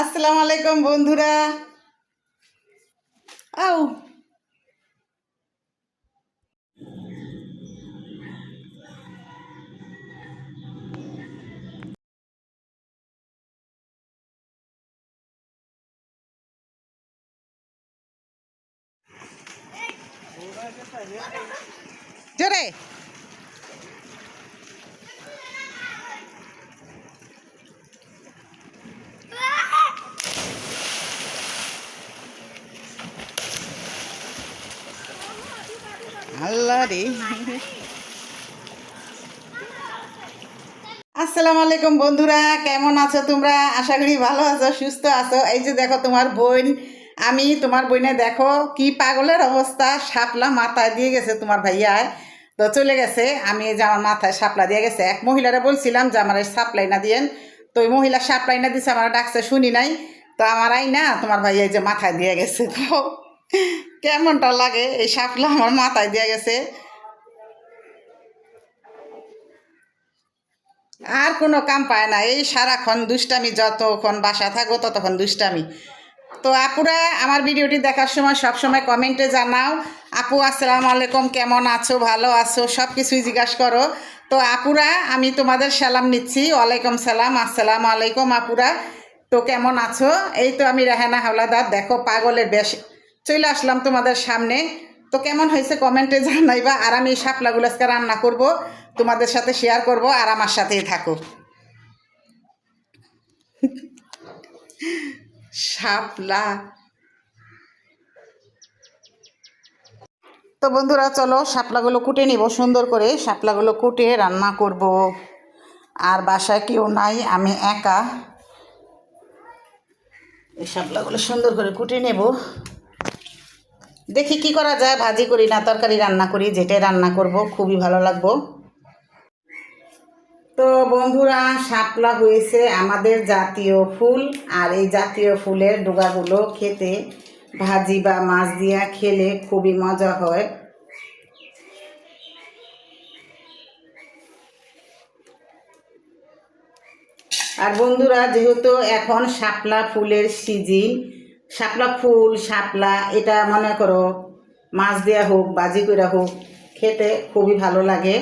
আসসালামু আলাইকুম বন্ধুরা। আও জোরে আল্লাহ রে। আসসালামু আলাইকুম বন্ধুরা, কেমন আছো তোমরা? আশা করি ভালো আছো, সুস্থ আছো। এই যে দেখো তোমার বোন, আমি তোমার বোনে দেখো কি পাগলের অবস্থা, শাপলা মাথায় দিয়ে গেছে তোমার ভাইয়ায়। তো চলে গেছে, আমি এই যে আমার মাথায় শাপলা দিয়ে গেছে। এক মহিলারে বলছিলাম যে আমার সাপ্লাই না দিয়েন, তো ওই মহিলা সাপ্লাই না দিছে, আমার ডাকছে শুনি নাই। তো আমার আই না তোমার ভাইয়া এই যে মাথায় দিয়ে গেছে। তো কেমনটা লাগে এই শাপলা আমার মাথায় দিয়ে গেছে। আর কোনো কাম পায় না, এই সারাক্ষণ দুষ্টামি, যতক্ষণ বাসা থাকবো ততক্ষণ দুষ্টামি। তো আপুরা আমার ভিডিওটি দেখার সময় সব সময় কমেন্টে জানাও, আপু আসসালামু আলাইকুম, কেমন আছো, ভালো আছো, সব কিছুই জিজ্ঞাসা করো। তো আপুরা আমি তোমাদের সালাম নিচ্ছি, ওয়ালাইকুম সালাম, আসসালামু আলাইকুম আপুরা। তো কেমন আছো? এই তো আমি রেহানা হাওলাদার, দেখো পাগলের বেশ চলে আসলাম তোমাদের সামনে। তো কেমন হয়েছে কমেন্টে জানাইবা। আর আমি এই শাপলাগুলো আজকে রান্না করব, তোমাদের সাথে শেয়ার করব, আর আমার সাথেই থাকো। শাপলা। তো বন্ধুরা চলো শাপলাগুলো কুটে নিব সুন্দর করে, শাপলাগুলো কুটে রান্না করব। আর বাসায় কেউ নাই, আমি একা। এই শাপলাগুলো সুন্দর করে কুটে নেব, দেখি কি করা যায়, ভাজি করি না তরকারি রান্না করি, যেটাই রান্না করব খুবই ভালো লাগবো। তো বন্ধুরা শাপলা হয়েছে আমাদের জাতীয় ফুল, আর এই জাতীয় ফুলের ডোগাগুলো খেতে ভাজি বা মাছ দিয়া খেলে খুবই মজা হয়। আর বন্ধুরা যেহেতু এখন শাপলা ফুলের সিজন, শাপলা ফুল শাপলা এটা মনে করো মাছ দেওয়া হোক ভাজি করে হোক খেতে খুবই ভালো লাগে।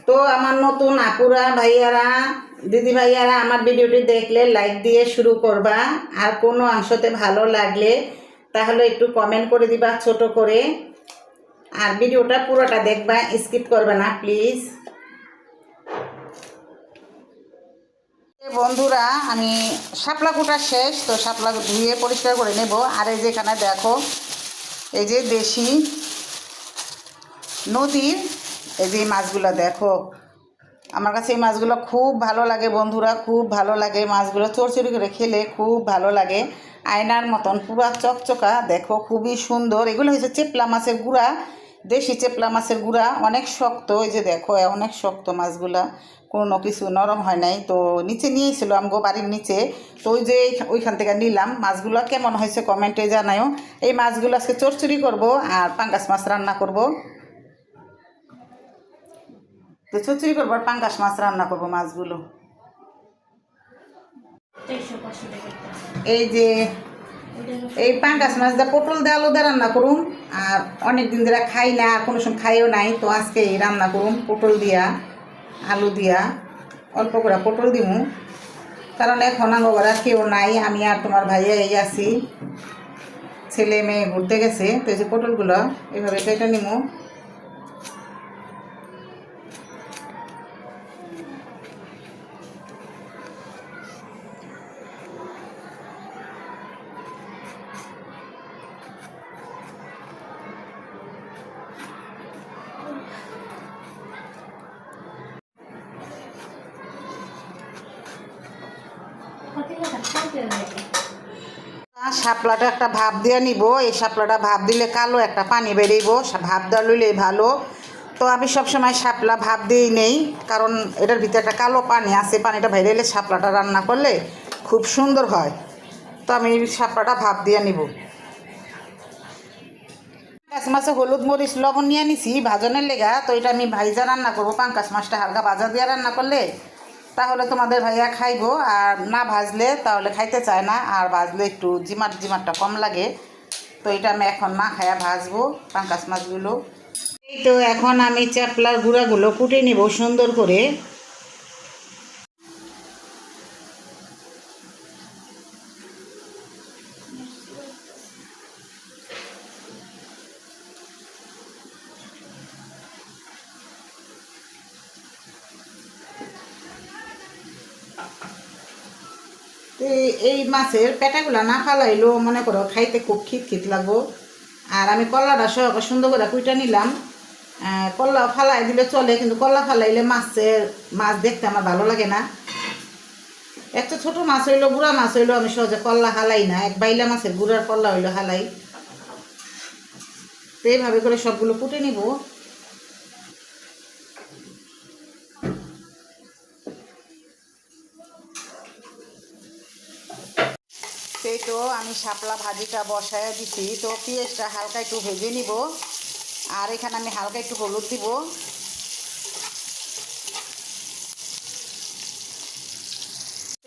তো আমার নতুন আপুরা ভাইয়ারা দিদি ভাইয়ারা আমার ভিডিওটি দেখলে লাইক দিয়ে শুরু করবা, আর কোনো অংশতে ভালো লাগলে তাহলে একটু কমেন্ট করে দিবা ছোট করে, আর ভিডিওটা পুরোটা দেখবা, স্কিপ করবে না প্লিজ। বন্ধুরা আমি শাপলা কুটা শেষ, তো শাপলা ধুয়ে পরিষ্কার করে নেব। আর এই যেখানে দেখো এই যে দেশি নদীর এই যে মাছগুলো দেখো, আমার কাছে এই মাছগুলো খুব ভালো লাগে বন্ধুরা, খুব ভালো লাগে। মাছগুলো চড়চড়ি করে খেলে খুব ভালো লাগে, আয়নার মতন পুরা চকচকা, দেখো খুবই সুন্দর। এগুলো হচ্ছে চেপলা মাছের গুঁড়া, দেশি চেপলা মাছের গুঁড়া, অনেক শক্ত। এই যে দেখো অনেক শক্ত মাছগুলা, কোনো কিছু নরম হয় নাই। তো নিচে নিয়েছিল আমগো বাড়ির নিচে, তো ওই যে ওইখান থেকে নিলাম। মাছগুলো কেমন হয়েছে কমেন্টে জানাও। এই মাছগুলো আজকে চড়চড়ি করব আর পাঙ্গাস মাছ রান্না করব। তো চচড়ি করবো আর পাঙ্গাস মাছ রান্না করবো মাছগুলো। এই যে এই পাঙ্গাস মাছ দা পটল দিয়ে আলু দিয়ে রান্না করুন, আর অনেক দিন ধরে খাই না, আর কোনো সময় খাইও নাই, তো আজকে এই রান্না করুন পটল দিয়া আলু দিয়া, অল্প করে পটল দিমু, কারণ এখন আঙ্গরা কেউ নাই, আমি আর তোমার ভাইয়া এই আছি, ছেলে মেয়ে ঘুরতে গেছে। তো এই যে পটলগুলো এভাবে কেটে নিমু। শাপলাটা একটা ভাপ দিয়ে নিব, এই শাপলাটা ভাপ দিলে কালো একটা পানি বেরিয়েব, ভাপ দেওয়া লইলে ভালো। তো আমি সবসময় শাপলা ভাপ দিই নেই, কারণ এটার ভিতরে একটা কালো পানি আছে, পানিটা বাইরে এলে শাপলাটা রান্না করলে খুব সুন্দর হয়। তো আমি শাপলাটা ভাপ দিয়ে নিব। পাঙ্কাশ মাছে হলুদ মরিচ লবণ নিয়ে নিছি ভাজনের লেগা। তো এটা আমি ভাইজা রান্না করবো। পাঙ্কাশ মাছটা হালকা ভাজা দিয়ে রান্না করলে তাহলে তোমাদের ভাইয়া খাইবো, আর না ভাজলে তাহলে খাইতে চায় না, আর ভাজলে একটু জিমারটা কম লাগে। তো এটা আমি এখন না খাইয়া ভাজবো পাঙ্কাশ মাছগুলো। এই তো এখন আমি চাপলার গুঁড়াগুলো কুটে নিব সুন্দর করে। এই মাছের পেটাগুলো না ফালাইলেও মনে করো খাইতে খুব খিট লাগবো। আর আমি কল্লাটা সহ সুন্দর করে কুইটা নিলাম। কল্লা ফালাই দিলে চলে, কিন্তু কল্লা ফালাইলে মাছ দেখতে আমার ভালো লাগে না। একটা ছোট মাছ হইলো, গুড়া মাছ হইলো আমি সহজে কল্লা হালাই না, এক বাইলা মাছের গুড়ার কল্লা হইলো হালাই। তো এইভাবে করে সবগুলো কুটে নিব। সেই তো আমি শাপলা ভাজিটা বসায় দিছি। তো পেঁয়াজটা হালকা একটু ভেজে নিব, আর এখানে আমি হালকা একটু হলুদ দিব।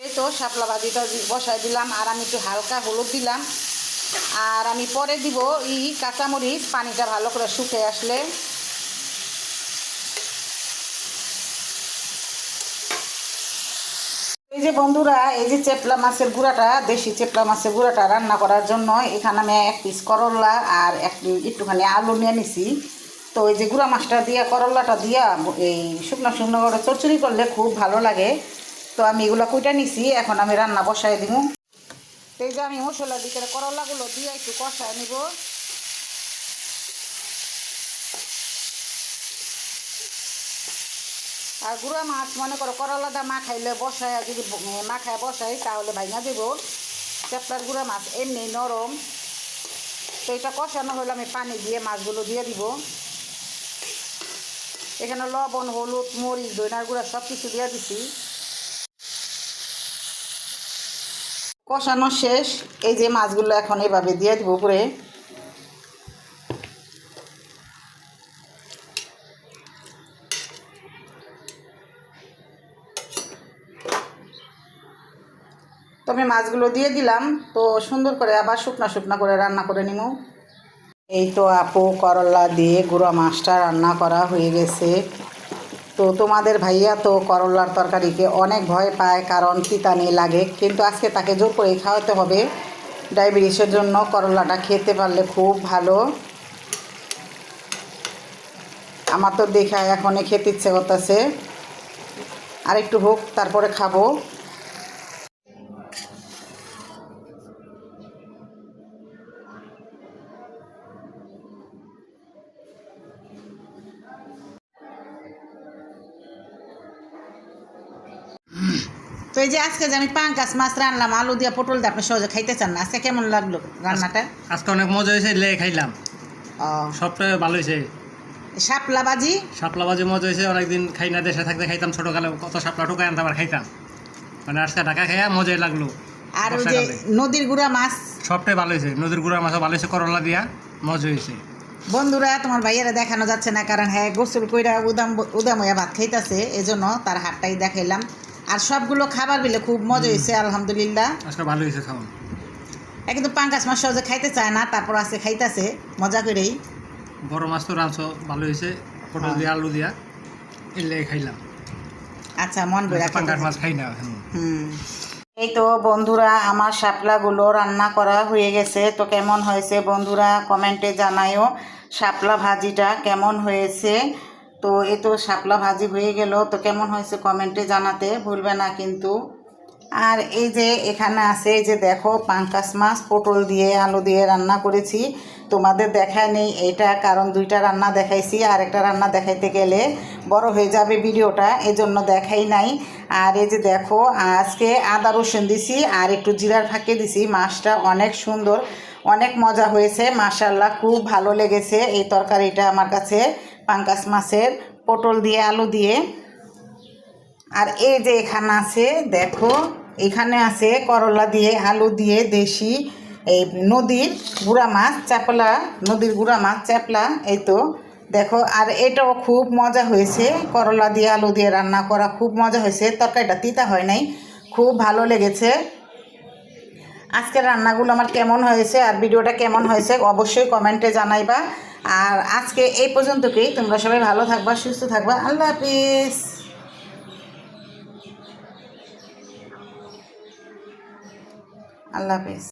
এই তো শাপলা ভাজিটা বসায় দিলাম, আর আমি একটু হালকা হলুদ দিলাম। আর আমি পরে দিব কাঁচামরিচ, পানিটা ভালো করে শুকিয়ে আসলে। এই যে বন্ধুরা, এই যে চেপলা মাছের গুঁড়াটা, দেশি চেপলা মাছের গুঁড়াটা রান্না করার জন্য এখানে আমি এক পিস করলা আর একটুখানি আলু নিয়ে নিছি। তো এই যে গুঁড়া মাছটা দিয়া করলাটা দিয়া এই শুকনো করে চচ্চড়ি করলে খুব ভালো লাগে। তো আমি এগুলো কুইটা নিছি, এখন আমি রান্না বসাই দিব। এই যে আমি মশলার ভিতরে করলাগুলো দিয়ে একটু কষায় নিব। আর গুঁড়া মাছ মনে করো করলাটা মাখাইলে বসায়, যদি মাখায় বসাই তাহলে ভাঙা দেব। চেপলার গুঁড়া মাছ এমনি নরম। তো এটা কষানো হলে আমি পানি দিয়ে মাছগুলো দিয়ে দিব। এখানে লবণ, হলুদ, মরিচ, ধনিয়ার গুঁড়া সব কিছু দিয়ে দিছি। কষানো শেষ। এই যে মাছগুলো এখন এভাবে দিয়ে দিব উপরে। তো আমি মাছগুলো দিয়ে দিলাম। তো সুন্দর করে আবার শুকনা করে রান্না করে নিব। এই তো আপু করলা দিয়ে গুঁড়া মাছটা রান্না করা হয়ে গেছে। তো তোমাদের ভাইয়া তো করলার তরকারিকে অনেক ভয় পায়, কারণ তিতানি লাগে, কিন্তু আজকে তাকে জোর করে খাওয়াতে হবে। ডায়াবেটিসের জন্য করলাটা খেতে পারলে খুব ভালো। আমার তো দেখা এখনই খেতে ইচ্ছে করতেছে, আর একটু হোক তারপরে খাবো। তো এই যে আজকে যে আমি পাঙ্কাশ মাছ রান্নাম আলু দিয়ে পটল দিয়ে, আপনি সহজে খাইতে চান না, আজকে কেমন লাগলো রান্নাটা? আজকে অনেক মজা হয়েছে, লেগে খাইলাম। সবটাই ভালো হয়েছে। শাপলা ভাজি মজা হয়েছে। অনেকদিন খাই না, দেশে থাকতে খাইতাম ছোটকালে, কত শাপলা ঠোকাই আনতাম আর খাইতাম। মানে আজকে ঢাকা খাইয়া মজাই লাগলো। আর ওই যে নদীর গুঁড়া মাছ সবটাই ভালো হয়েছে। নদীর গুঁড়া মাছও ভালো হয়েছে, করলা দিয়া মজা হয়েছে। বন্ধুরা, তোমার ভাইয়ারা দেখানো যাচ্ছে না, কারণ হ্যাঁ গোসল কইরা উদাম হইয়া ভাত খাইতেছে, এজন্য তার হাতটাই দেখাইলাম। আর সবগুলো খাবার বিলে খুব মজা হয়েছে, আলহামদুলিল্লাহ। আজকে ভালো হয়েছে খাওয়া। কিন্তু পাঙ্কাশ মাছ সহজে খাইতে চায় না, তারপর আজকে খাইতেছে মজা করেই। বড় মাছ তো রাঁধছো ভালো হয়েছে, পটল দিয়া আলু দিয়া এলে খাইলাম। আচ্ছা, মন করে পাঙ্কাশ মাছ খাই না। এই তো বন্ধুরা, আমার শাপলাগুলো রান্না করা হয়ে গেছে। তো কেমন হয়েছে বন্ধুরা কমেন্টে জানাইও। শাপলা ভাজিটা কেমন হয়েছে? তো এই তো শাপলা ভাজি হয়ে গেল। তো কেমন হয়েছে কমেন্টে জানাতে ভুলবে না কিন্তু। আর এই যে এখানে আছে, এই যে দেখো পাঙ্কাশ মাছ পটল দিয়ে আলু দিয়ে রান্না করেছি। তোমাদের দেখায় নেই এটা, কারণ দুইটা রান্না দেখাইছি, আর একটা রান্না দেখাইতে গেলে বড় হয়ে যাবে ভিডিওটা, এজন্য দেখাই নাই। আর এই যে দেখো আজকে আদা রসুন দিছি আর একটু জিরার ফাঁকে দিছি। মাছটা অনেক সুন্দর, অনেক মজা হয়েছে, মাশাআল্লাহ খুব ভালো লেগেছে এই তরকারিটা আমার কাছে। পাঙ্গাস মাছের পটল দিয়ে আলু দিয়ে। আর এই যে এখানে আছে দেখো, এখানে আছে করলা দিয়ে আলু দিয়ে দেশি এই নদীর গুড়া মাছ চাপলা, নদীর গুড়া মাছ চাপলা, এই তো দেখো। আর এটাও খুব মজা হয়েছে, করলা দিয়ে আলু দিয়ে রান্না করা খুব মজা হয়েছে, তরকারিটা তিতা হয় নাই, খুব ভালো লেগেছে। আজকের রান্নাগুলো আমার কেমন হয়েছে আর ভিডিওটা কেমন হয়েছে অবশ্যই কমেন্টে জানাইবা। আর আজকে এই পর্যন্তকেই, তোমরা সবাই ভালো থাকবা, সুস্থ থাকবা, আল্লাহ হাফিজ। আল্লাহ হাফিজ।